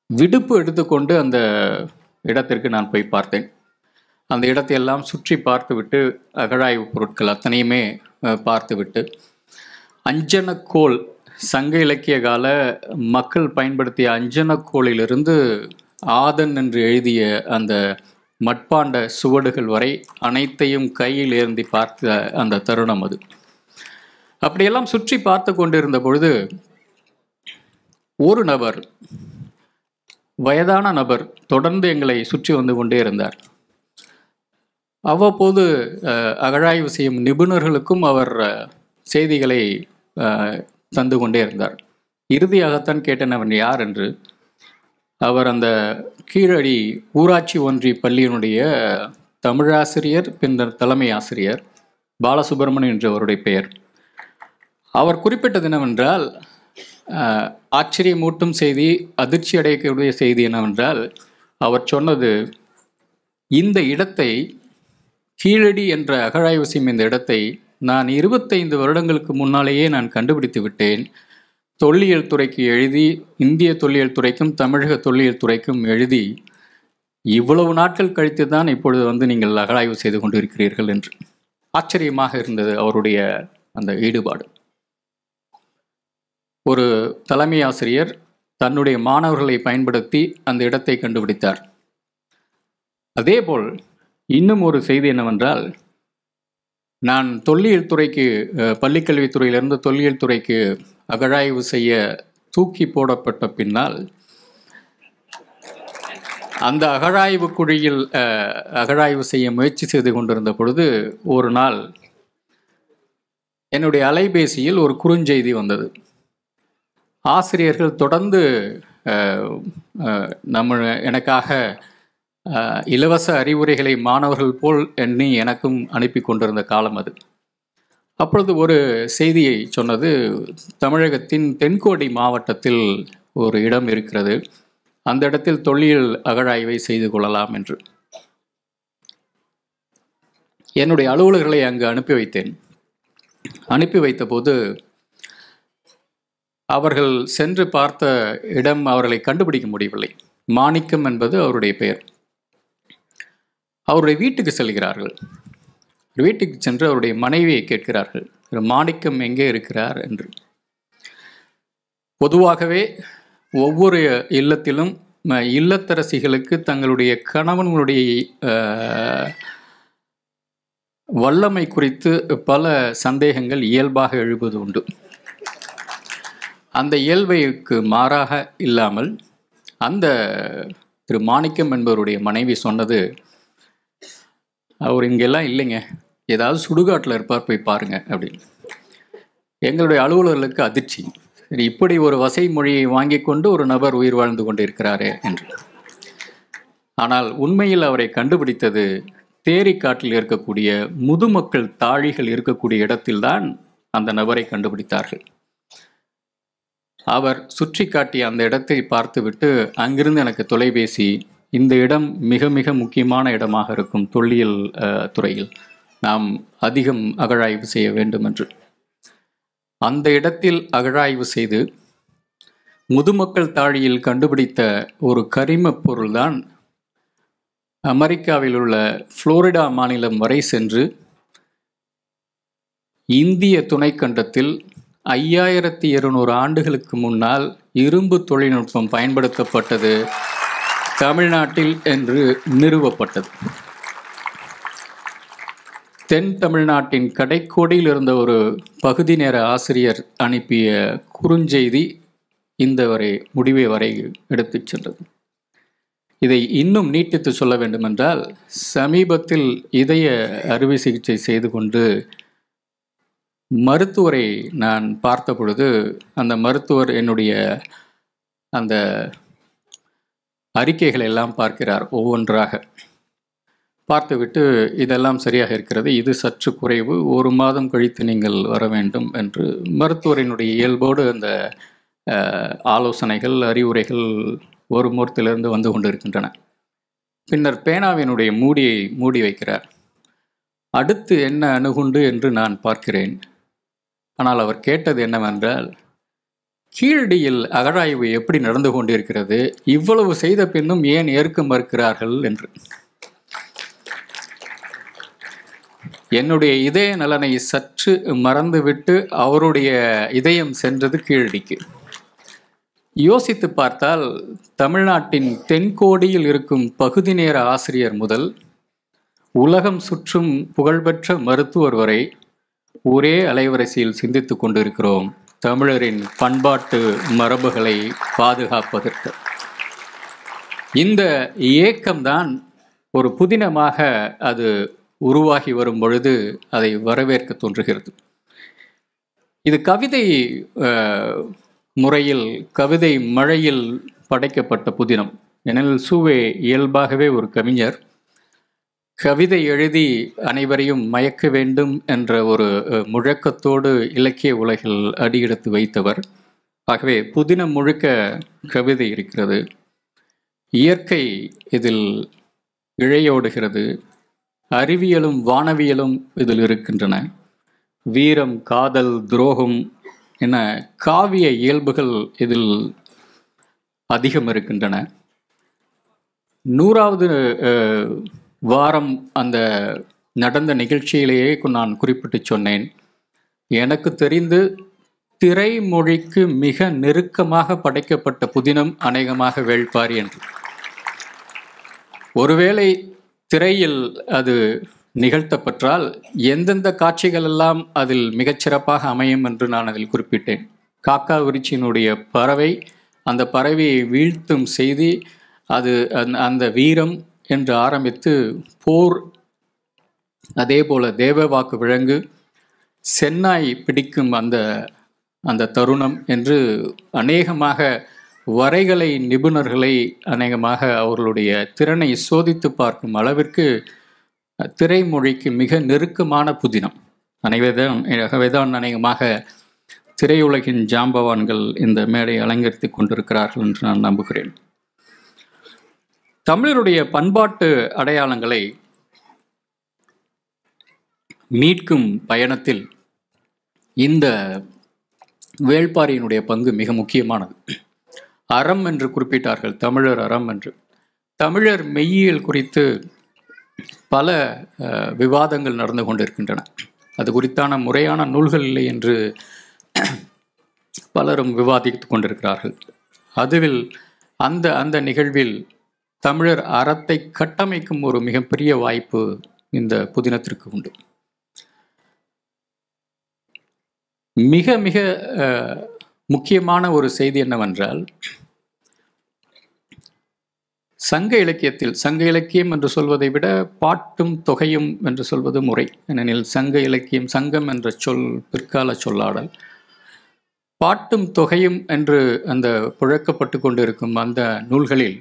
விடுப்பு எடுத்துக்கொண்டு அந்த இடத்திற்கு நான் போய் பார்த்தேன். அந்த இடத்தையெல்லாம் சுற்றி பார்த்துவிட்டு அகழாய்வு பொருட்கள் அத்தனையுமே பார்த்துவிட்டு, அஞ்சனக்கோல் சங்க இலக்கிய கால மக்கள் பயன்படுத்திய அஞ்சனக்கோலிலிருந்து ஆதன் என்று எழுதிய அந்த மட்பாண்ட சுவடுகள் வரை அனைத்தையும் கையில் ஏந்தி பார்த்த அந்த தருணம் அது. அப்படியெல்லாம் சுற்றி பார்த்து கொண்டிருந்த பொழுது ஒரு நபர், வயதான நபர், தொடர்ந்து எங்களை சுற்றி வந்து கொண்டே இருந்தார். அவ்வப்போது அகழாய்வு செய்யும் நிபுணர்களுக்கும் அவர் செய்திகளை தந்து கொண்டே இருந்தார். இறுதியாகத்தான் கேட்டேன் அவன் யார் என்று. அவர் அந்த கீழடி ஊராட்சி ஒன்றிய பள்ளியினுடைய தமிழாசிரியர், பின்னர் தலைமை ஆசிரியர் பாலசுப்ரமணியன் என்று அவருடைய பெயர். அவர் குறிப்பிட்டது என்னவென்றால், ஆச்சரியமூட்டும் செய்தி, அதிர்ச்சி அடையக்கூடிய செய்தி என்னவென்றால், அவர் சொன்னது, இந்த இடத்தை, கீழடி என்ற அகழாய்வு செய்யும் இந்த இடத்தை நான் 25 வருடங்களுக்கு முன்னாலேயே நான் கண்டுபிடித்து விட்டேன். தொல்லியல் துறைக்கு எழுதி, இந்திய தொல்லியல் துறைக்கும் தமிழக தொல்லியல் துறைக்கும் எழுதி, இவ்வளவு நாட்கள் கழித்து தான் இப்பொழுது வந்து நீங்கள் அகழாய்வு செய்து கொண்டிருக்கிறீர்கள் என்று. ஆச்சரியமாக இருந்தது அவருடைய அந்த ஈடுபாடு. ஒரு தலைமை ஆசிரியர் தன்னுடைய மாணவர்களை பயன்படுத்தி அந்த இடத்தை கண்டுபிடித்தார். அதேபோல் இன்னும் ஒரு செய்தி என்னவென்றால், நான் தொல்லியல் துறைக்கு, பள்ளிக்கல்வித்துறையிலிருந்து தொல்லியல் துறைக்கு அகழாய்வு செய்ய தூக்கி போடப்பட்ட பின்னால், அந்த அகழாய்வு குழியில் அகழாய்வு செய்ய முயற்சி செய்து கொண்டிருந்த பொழுது ஒரு நாள் என்னுடைய அலைபேசியில் ஒரு குறுஞ்செய்தி வந்தது. ஆசிரியர்கள் தொடர்ந்து எனக்காக இலவச அறிவுரைகளை மாணவர்கள் போல் எண்ணி எனக்கும் அனுப்பி கொண்டிருந்த காலம் அது. அப்பொழுது ஒரு செய்தியை சொன்னது, தமிழகத்தின் தென்கோடி மாவட்டத்தில் ஒரு இடம் இருக்கிறது, அந்த இடத்தில் தொல்லியல் அகழாய்வை செய்து கொள்ளலாம் என்று. என்னுடைய அலுவலர்களை அங்கு அனுப்பி வைத்தேன். அனுப்பி வைத்தபோது அவர்கள் சென்று பார்த்த இடம் அவர்களை கண்டுபிடிக்க முடியவில்லை. மாணிக்கம் என்பது அவருடைய பெயர். அவருடைய வீட்டுக்கு செல்கிறார்கள். வீட்டுக்கு சென்று அவருடைய மனைவியை கேட்கிறார்கள், மாணிக்கம் எங்கே இருக்கிறார் என்று. பொதுவாகவே ஒவ்வொரு இல்லத்திலும் இல்லத்தரசிகளுக்கு தங்களுடைய கணவனுடைய வல்லமை குறித்து பல சந்தேகங்கள் இயல்பாக எழுவது உண்டு. அந்த இயல்பைக்கு மாறாக இல்லாமல் அந்த திரு மாணிக்கம் என்பவருடைய மனைவி சொன்னது, அவர் இங்கெல்லாம் இல்லைங்க, ஏதாவது சுடுகாட்டில் இருப்பார், போய் பாருங்க அப்படின்னு. எங்களுடைய அலுவலர்களுக்கு அதிர்ச்சி. சரி, இப்படி ஒரு வசை மொழியை வாங்கி கொண்டு ஒரு நபர் உயிர் வாழ்ந்து கொண்டு இருக்கிறாரே என்று. ஆனால் உண்மையில் அவரை கண்டுபிடித்தது தேரிக்காட்டில் இருக்கக்கூடிய முதுமக்கள் தாழிகள் இருக்கக்கூடிய இடத்தில்தான் அந்த நபரை கண்டுபிடித்தார்கள். அவர் சுற்றி காட்டிய அந்த இடத்தை பார்த்துவிட்டு அங்கிருந்து எனக்கு தொலைபேசி, இந்த இடம் மிக மிக முக்கியமான இடமாக இருக்கும் தொல்லியல் துறையில், நாம் அதிகம் அகழாய்வு செய்ய வேண்டும் என்று. அந்த இடத்தில் அகழாய்வு செய்து முதுமக்கள் தாழியில் கண்டுபிடித்த ஒரு கரிம பொருள்தான் அமெரிக்காவில் உள்ள புளோரிடா மாநிலம் வரை சென்று இந்திய துணைக்கண்டத்தில் 5200 ஆண்டுகளுக்கு முன்னால் இரும்பு தொழில்நுட்பம் பயன்படுத்தப்பட்டது தமிழ்நாட்டில் என்று நிறுவப்பட்டது. தென் தமிழ்நாட்டின் கடைக்கோடியில் இருந்த ஒரு பகுதி நேர ஆசிரியர் அனுப்பிய குறுஞ்செய்தி இந்த முடிவை வரை எடுத்துச் சென்றது. இதை இன்னும் நீட்டித்து சொல்ல வேண்டுமென்றால், சமீபத்தில் இதய அறுவை சிகிச்சை செய்து கொண்டு மருத்துவரை நான் பார்த்த பொழுது, அந்த மருத்துவர் என்னுடைய அந்த அறிக்கைகளை எல்லாம் பார்க்கிறார். ஒவ்வொன்றாக பார்த்துவிட்டு, இதெல்லாம் சரியாக இருக்கிறது, இது சற்று குறைவு, 1 மாதம் கழித்து நீங்கள் வர வேண்டும் என்று மருத்துவரினுடைய இயல்போடு அந்த ஆலோசனைகள், அறிவுரைகள் ஒரு முறத்திலிருந்து வந்து கொண்டிருக்கின்றன. பின்னர் பேனாவினுடைய மூடியை மூடி வைக்கிறார். அடுத்து என்ன அணுகுண்டு என்று நான் பார்க்கிறேன். ஆனால் அவர் கேட்டது என்னவென்றால், கீழடியில் அகழாய்வு எப்படி நடந்து கொண்டிருக்கிறது, இவ்வளவு செய்த பின்னும் ஏன் ஏற்க மறுக்கிறார்கள் என்று. என்னுடைய இதய நலனை சற்று மறந்துவிட்டு அவருடைய இதயம் சென்றது கீழடிக்கு. யோசித்து பார்த்தால் தமிழ்நாட்டின் தென்கோடியில் இருக்கும் பகுதி நேர ஆசிரியர் முதல் உலகம் சுற்றும் புகழ்பெற்ற மருத்துவர் வரை ஒரே அலைவரிசையில் சிந்தித்து கொண்டிருக்கிறோம் தமிழரின் பண்பாட்டு மரபுகளை பாதுகாப்பதற்கு. இந்த இயக்கம்தான் ஒரு புதினமாக அது உருவாகி வரும் பொழுது அதை வரவேற்க தோன்றுகிறது. இது கவிதை முறையில், கவிதை மழையில் படைக்கப்பட்ட புதினம். ஏனெனில் சூவே இயல்பாகவே ஒரு கவிஞர். கவிதை எழுதி அனைவரையும் மயக்க வேண்டும் என்ற ஒரு முழக்கத்தோடு இலக்கிய உலகில் அடியெடுத்து வைத்தவர். ஆகவே புதினம் முழுக்க கவிதை இருக்கிறது. இயற்கை இதில் இழையோடுகிறது. அறிவியலும் வானவியலும் இதில் இருக்கின்றன. வீரம், காதல், துரோகம் என காவிய இயல்புகள் இதில் அதிகம் இருக்கின்றன. 100வது வாரம் அந்த நடந்த நிகழ்ச்சியிலேயே நான் குறிப்பிட்டு சொன்னேன், எனக்கு தெரிந்து திரைமொழிக்கு மிக நெருக்கமாக படைக்கப்பட்ட புதினம் அநேகமாக வேள்பாரி என்று. ஒருவேளை திரையில் அது நிகழ்த்தப்பட்டால் எந்தெந்த காட்சிகள் எல்லாம் அதில் மிகச்சிறப்பாக அமையும் என்று நான் அதில் குறிப்பிட்டேன். காக்கா விரிச்சியினுடைய பறவை, அந்த பறவையை வீழ்த்தும் செய்தி, அது அந்த வீரம் என்று ஆரம்பித்து போர், அதே போல தேவவாக்கு விலங்கு, சென்னாய் பிடிக்கும் அந்த தருணம் என்று அநேகமாக வரைகலை நிபுணர்களை அநேகமாக அவர்களுடைய திறனை சோதித்து பார்க்கும் அளவிற்கு திரைமொழிக்கு மிக நெருக்கமான புதினம். ஆகவேதான் அநேகமாக திரையுலகின் ஜாம்பவான்கள் இந்த மேடை அலங்கரித்து கொண்டிருக்கிறார்கள் என்று நான் நம்புகிறேன். தமிழருடைய பண்பாட்டு அடையாளங்களை மீட்கும் பயணத்தில் இந்த வேள்பாரியினுடைய பங்கு மிக முக்கியமானது. அறம் என்று குறிப்பிட்டார்கள், தமிழர் அறம் என்று. தமிழர் மெய்யியல் குறித்து பல விவாதங்கள் நடந்து கொண்டிருக்கின்றன. அது குறித்தான முறையான நூல்கள் இல்லை என்று பலரும் விவாதித்து கொண்டிருக்கிறார்கள். அதுவில் அந்த நிகழ்வில் தமிழர் அறத்தை கட்டமைக்கும் ஒரு மிகப்பெரிய வாய்ப்பு இந்த புதினத்திற்கு உண்டு. மிக மிக முக்கியமான ஒரு செய்தி என்னவென்றால், சங்க இலக்கியத்தில், சங்க இலக்கியம் என்று சொல்வதை விட பாட்டும் தொகையும் என்று சொல்வது முறை. ஏனெனில் சங்க இலக்கியம், சங்கம் என்ற சொல் பிற்கால சொல்லாடல். பாட்டும் தொகையும் என்று அந்த புழக்கப்பட்டு கொண்டிருக்கும் அந்த நூல்களில்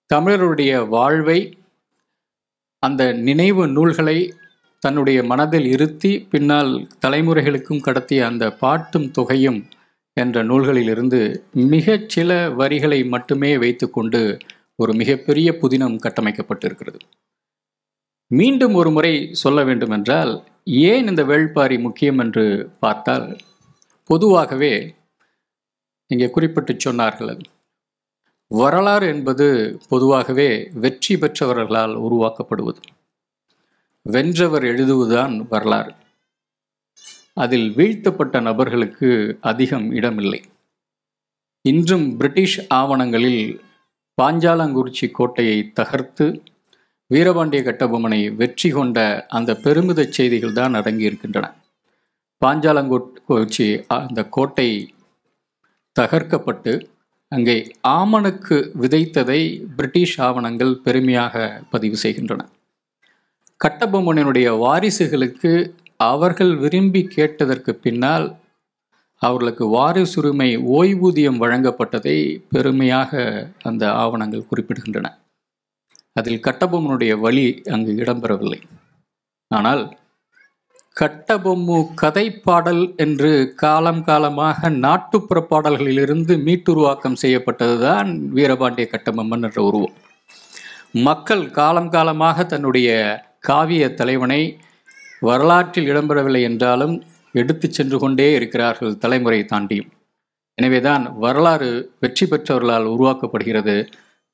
தமிழருடைய வாழ்வை, அந்த நினைவு நூல்களை தன்னுடைய மனதில் இருத்தி பின்னால் தலைமுறைகளுக்கும் கடத்திய அந்த பாட்டும் தொகையும் என்ற நூல்களிலிருந்து மிகச் சில வரிகளை மட்டுமே வைத்துக்கொண்டு ஒரு மிகப்பெரிய புதினம் கட்டமைக்கப்பட்டிருக்கிறது. மீண்டும் ஒரு முறை சொல்ல வேண்டுமென்றால், ஏன் இந்த வேள்பாரி முக்கியம் என்று பார்த்தால், பொதுவாகவே இங்கே குறிப்பிட்டு சொன்னார்கள், வரலாறு என்பது பொதுவாகவே வெற்றி பெற்றவர்களால் உருவாக்கப்படுவது. வென்றவர் எழுதுவதுதான் வரலாறு. அதில் வீழ்த்தப்பட்ட நபர்களுக்கு அதிகம் இடமில்லை. இன்றும் பிரிட்டிஷ் ஆவணங்களில் பாஞ்சாலங்குறிச்சி கோட்டையை தகர்த்து வீரபாண்டிய கட்டபொம்மனை வெற்றி கொண்ட அந்த பெருமித செய்திகள் தான் அடங்கியிருக்கின்றன. பாஞ்சாலங்குறிச்சி அந்த கோட்டை தகர்க்கப்பட்டு அங்கே ஆமணக்கு விதைத்ததை பிரிட்டிஷ் ஆவணங்கள் பெருமையாக பதிவு செய்கின்றன. கட்டபொம்மனுடைய வாரிசுகளுக்கு அவர்கள் விரும்பி கேட்டதற்கு பின்னால் அவர்களுக்கு வாரிசுரிமை ஓய்வூதியம் வழங்கப்பட்டதை பெருமையாக அந்த ஆவணங்கள் குறிப்பிடுகின்றன. அதில் கட்டபொம்மனுடைய வழி அங்கு இடம்பெறவில்லை. ஆனால் கட்டபொம்மு கதைப்பாடல் என்று காலம் காலமாக நாட்டுப்புற பாடல்களிலிருந்து மீட்டுருவாக்கம் செய்யப்பட்டதுதான் வீரபாண்டிய கட்டபொம்மன் என்ற உருவம். மக்கள் காலம் காலமாக தன்னுடைய காவிய தலைவனை வரலாற்றில் இடம்பெறவில்லை என்றாலும் எடுத்து சென்று கொண்டே இருக்கிறார்கள், தலைமுறை தாண்டியும். எனவேதான் வரலாறு வெற்றி பெற்றவர்களால் உருவாக்கப்படுகிறது.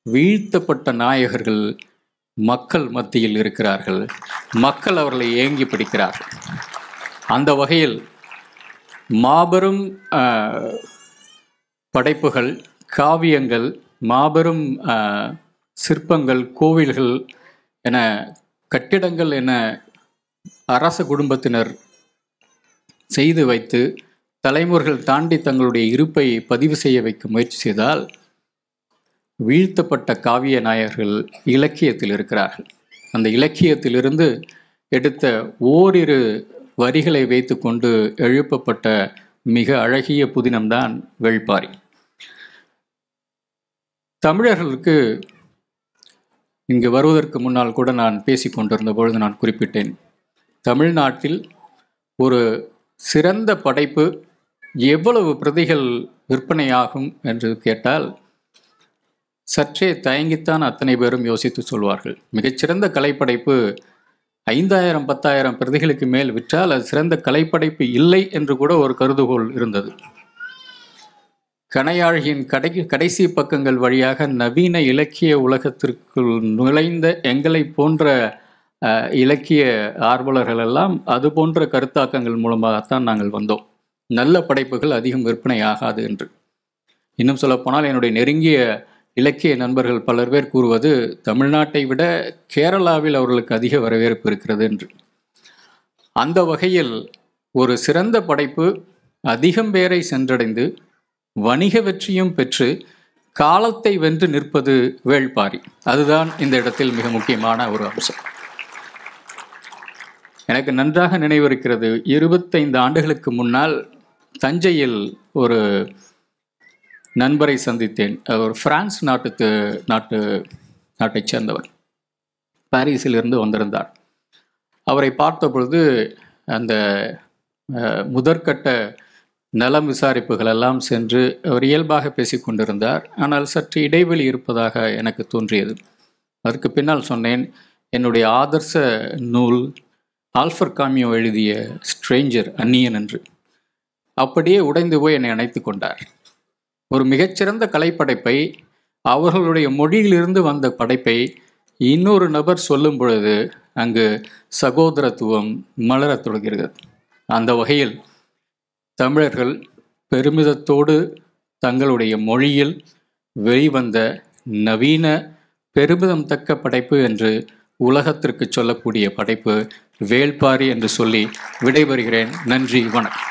வீழ்த்தப்பட்ட நாயகர்கள் மக்கள் மத்தியில் இருக்கிறார்கள். மக்கள் அவர்களை ஏங்கி பிடிக்கிறார்கள். அந்த வகையில் மாபெரும் படைப்புகள், காவியங்கள், மாபெரும் சிற்பங்கள், கோவில்கள் என கட்டிடங்கள் என அரச குடும்பத்தினர் செய்து வைத்து தலைமுறைகள் தாண்டி தங்களுடைய இருப்பை பதிவு செய்ய வைக்க முயற்சி செய்தால், வீழ்த்தப்பட்ட காவிய நாயகர்கள் இலக்கியத்தில் இருக்கிறார்கள். அந்த இலக்கியத்திலிருந்து எடுத்த ஓரிரு வரிகளை வைத்து கொண்டு எழுப்பப்பட்ட மிக அழகிய புதினம்தான் வேள்பாரி. தமிழர்களுக்கு இங்கு வருவதற்கு முன்னால் கூட நான் பேசி கொண்டிருந்த பொழுது நான் குறிப்பிட்டேன், தமிழ்நாட்டில் ஒரு சிறந்த படைப்பு எவ்வளவு பிரதிகள் விற்பனையாகும் என்று கேட்டால் சற்றே தயங்கித்தான் அத்தனை பேரும் யோசித்து சொல்வார்கள். மிகச்சிறந்த கலைப்படைப்பு 5000 10,000 பிரதிகளுக்கு மேல் விற்றால் அது சிறந்த கலைப்படைப்பு இல்லை என்று கூட ஒரு கருதுகோள் இருந்தது. கணையாழியின் கடைசி பக்கங்கள் வழியாக நவீன இலக்கிய உலகத்திற்குள் நுழைந்த எங்களை போன்ற இலக்கிய ஆர்வலர்கள் எல்லாம் அது போன்ற கருத்தாக்கங்கள் மூலமாகத்தான் நாங்கள் வந்தோம். நல்ல படைப்புகள் அதிகம் விற்பனை ஆகாது என்று. இன்னும் சொல்லப்போனால் என்னுடைய நெருங்கிய இலக்கிய நண்பர்கள் பலர் பேர் கூறுவது, தமிழ்நாட்டை விட கேரளாவில் அவர்களுக்கு அதிக வரவேற்பு இருக்கிறது என்று. அந்த வகையில் ஒரு சிறந்த படைப்பு அதிகம் பேரை சென்றடைந்து வணிக வெற்றியும் பெற்று காலத்தை வென்று நிற்பது வேள்பாரி. அதுதான் இந்த இடத்தில் மிக முக்கியமான ஒரு அம்சம். எனக்கு நன்றாக நினைவிருக்கிறது, 25 ஆண்டுகளுக்கு முன்னால் தஞ்சையில் ஒரு நண்பரை சந்தித்தேன். அவர் பிரான்ஸ் நாட்டைச் சேர்ந்தவர், பாரிஸிலிருந்து வந்திருந்தார். அவரை பார்த்த பொழுது அந்த முதற்கட்ட நலம் விசாரிப்புகள் எல்லாம் சென்று அவர் இயல்பாக பேசி கொண்டிருந்தார். ஆனால் சற்று இடைவெளி இருப்பதாக எனக்கு தோன்றியது. அதற்கு பின்னால் சொன்னேன், என்னுடைய ஆதர்ச நூல் ஆல்ஃபர் காமியோ எழுதிய ஸ்ட்ரேஞ்சர், அந்நியன் என்று. அப்படியே உடைந்து போய் என்னை அணைத்து கொண்டார். ஒரு மிகச்சிறந்த கலைப்படைப்பை, அவர்களுடைய மொழியிலிருந்து வந்த படைப்பை இன்னொரு நபர் சொல்லும் பொழுது அங்கு சகோதரத்துவம் மலரத் தொடங்குகிறது. அந்த வகையில் தமிழர்கள் பெருமிதத்தோடு தங்களுடைய மொழியில் வெளிவந்த நவீன பெருமிதம் தக்க படைப்பு என்று உலகத்திற்கு சொல்லக்கூடிய படைப்பு வேள்பாரி என்று சொல்லி விடைபெறுகிறேன். நன்றி, வணக்கம்.